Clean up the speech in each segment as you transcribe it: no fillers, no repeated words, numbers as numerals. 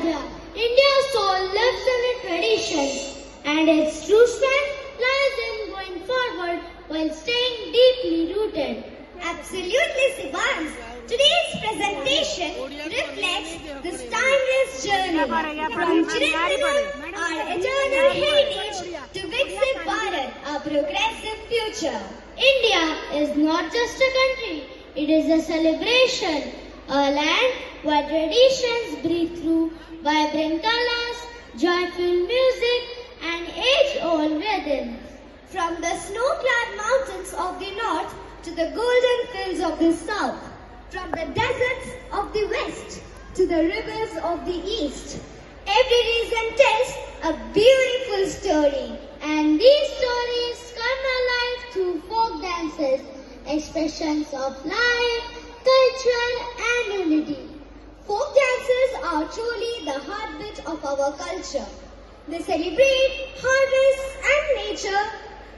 Raja, India's soul lives in its traditions, and its true strength lies in going forward while staying deeply rooted. Absolutely, Sivans. Today's presentation reflects this timeless journey from Charitamrita, our eternal heritage, to Viksit Bharat, our progressive future. India is not just a country, it is a celebration, a land where traditions breathe through vibrant colors, joyful music, and age-old rhythms. From the snow-clad mountains of the north to the golden fields of the south, from the deserts of the west to the rivers of the east, every region tells a beautiful story. And these stories come alive through folk dances, expressions of life, culture, and unity. Folk dances are truly the heartbeat of our culture. They celebrate harvests and nature,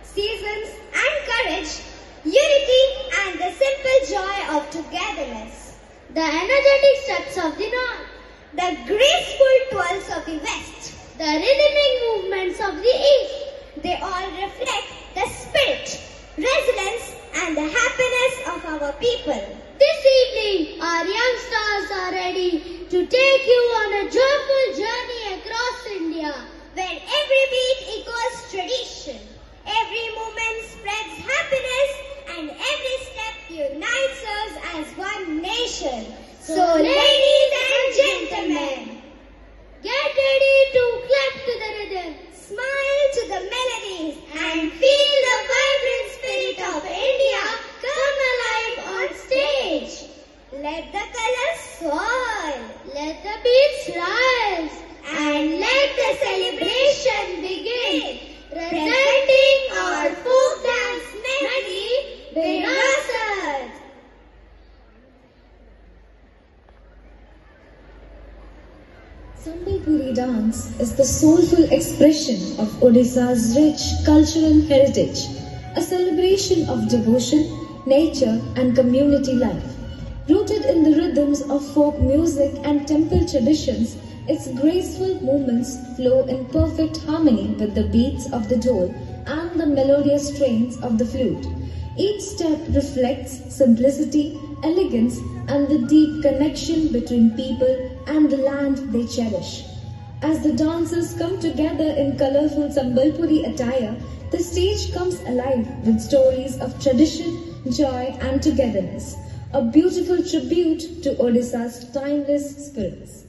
seasons and courage, unity and the simple joy of togetherness. The energetic steps of the north, The graceful twirls of the west, the rhythmic movements of the east, they all reflect the spirit, resilience and the happiness of our people. This evening, our young stars are ready to take you on a joyful journey across India, Where every beat echoes tradition, every moment spreads happiness, and every step unites us as one nation. So, ladies and gentlemen, get ready to clap to the rhythm, smile to the melodies, and feel the vibrant spirit of India come alive on stage. Let the colors swirl, let the beats rise, and let the celebration begin. Presenting our folk dance medley, Virasat. Sambalpuri dance is the soulful expression of Odisha's rich cultural heritage, a celebration of devotion, nature and community life. Rooted in the rhythms of folk music and temple traditions, its graceful movements flow in perfect harmony with the beats of the dole and the melodious strains of the flute. Each step reflects simplicity, elegance, and the deep connection between people and the land they cherish. As the dancers come together in colorful Sambalpuri attire, the stage comes alive with stories of tradition, joy, and togetherness, a beautiful tribute to Odisha's timeless spirits.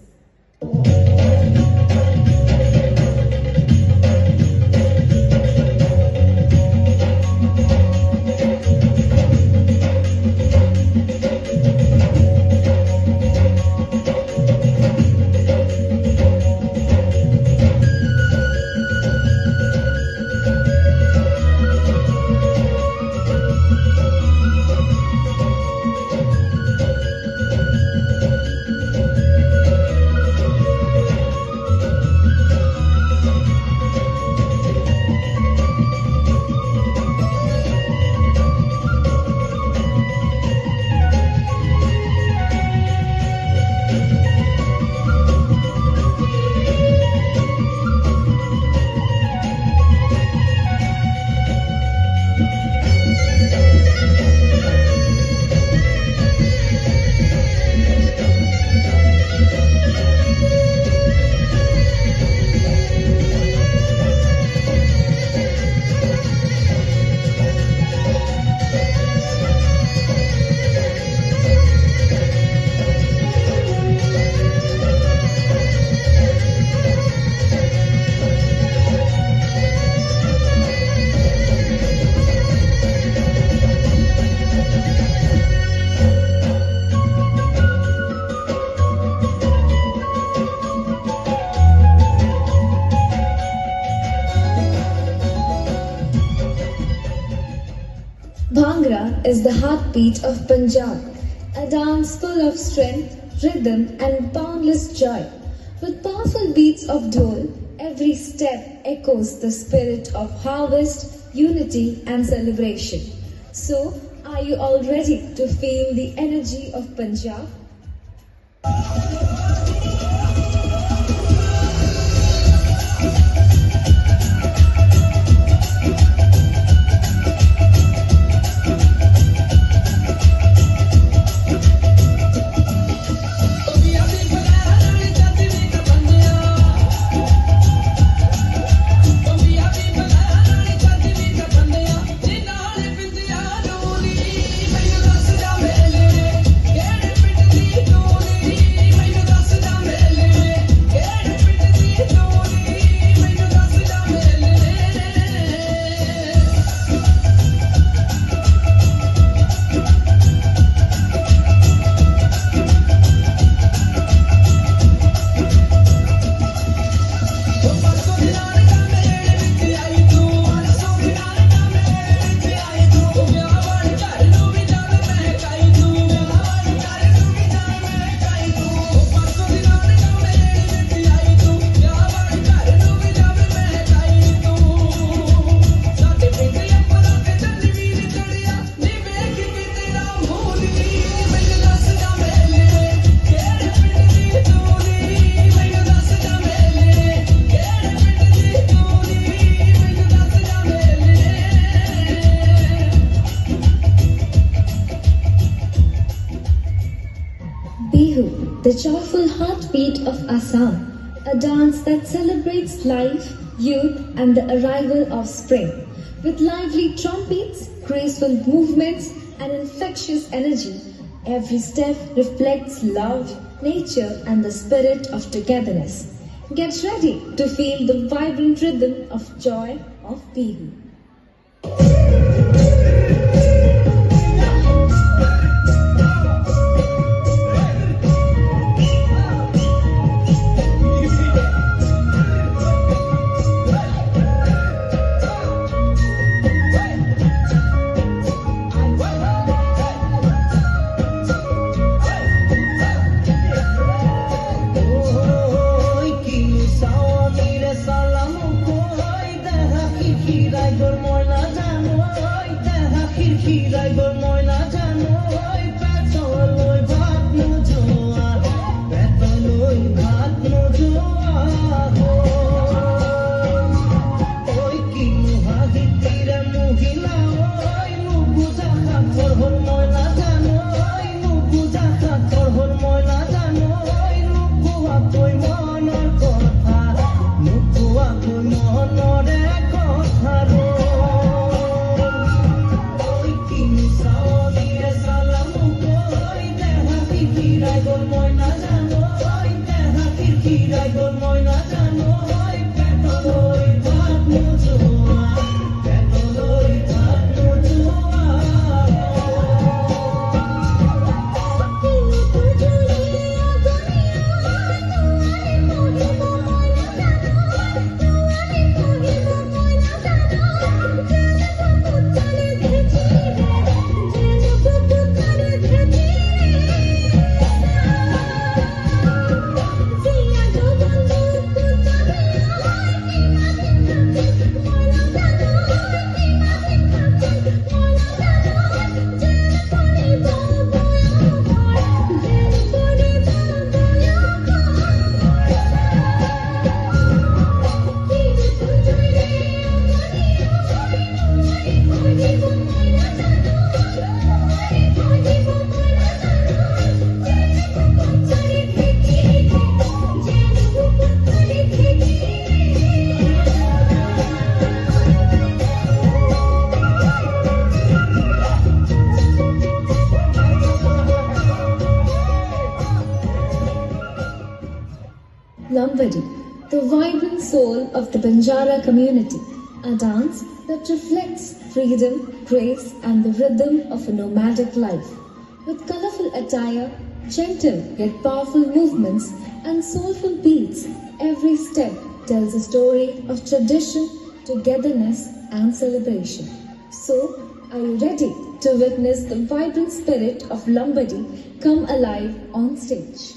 Bhangra is the heartbeat of Punjab, a dance full of strength, rhythm and boundless joy. With powerful beats of dhol, every step echoes the spirit of harvest, unity and celebration. So, are you all ready to feel the energy of Punjab? the joyful heartbeat of Assam, a dance that celebrates life, youth, and the arrival of spring. With lively trumpets, graceful movements, and infectious energy, every step reflects love, nature, and the spirit of togetherness. Get ready to feel the vibrant rhythm of joy of Bihu. Lambadi, the vibrant soul of the Banjara community, a dance that reflects freedom, grace, and the rhythm of a nomadic life. With colorful attire, gentle yet powerful movements, and soulful beats, every step tells a story of tradition, togetherness, and celebration. So, are you ready to witness the vibrant spirit of Lambadi come alive on stage?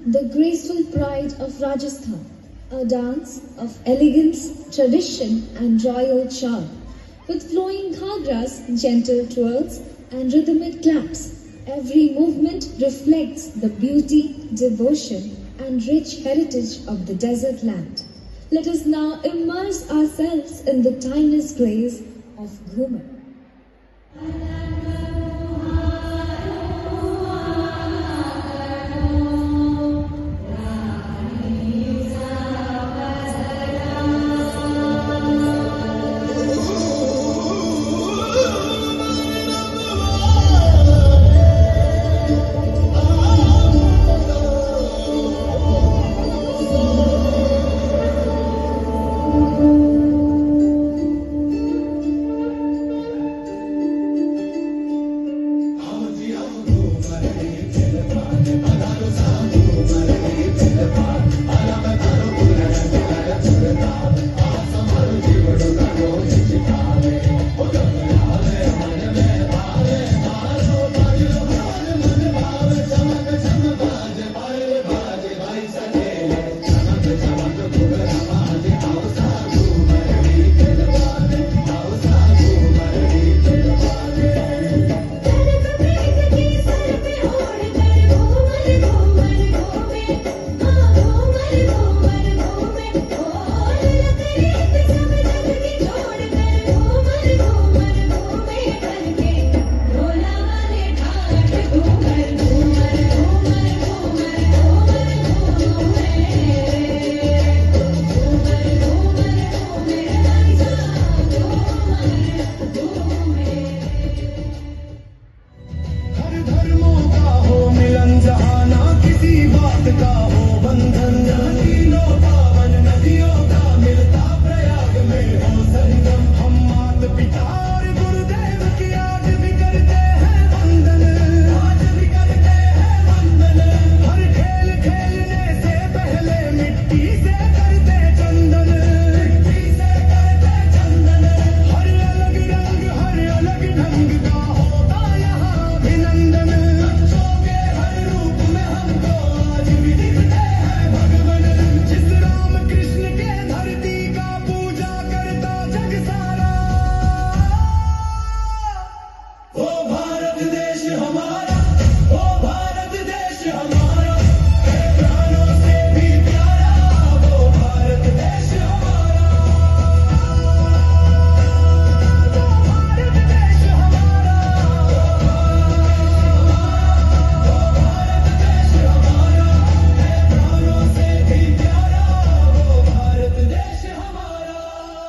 The graceful pride of Rajasthan, a dance of elegance, tradition and royal charm. With flowing ghagras, gentle twirls and rhythmic claps, every movement reflects the beauty, devotion and rich heritage of the desert land. Let us now immerse ourselves in the timeless grace of Ghumar.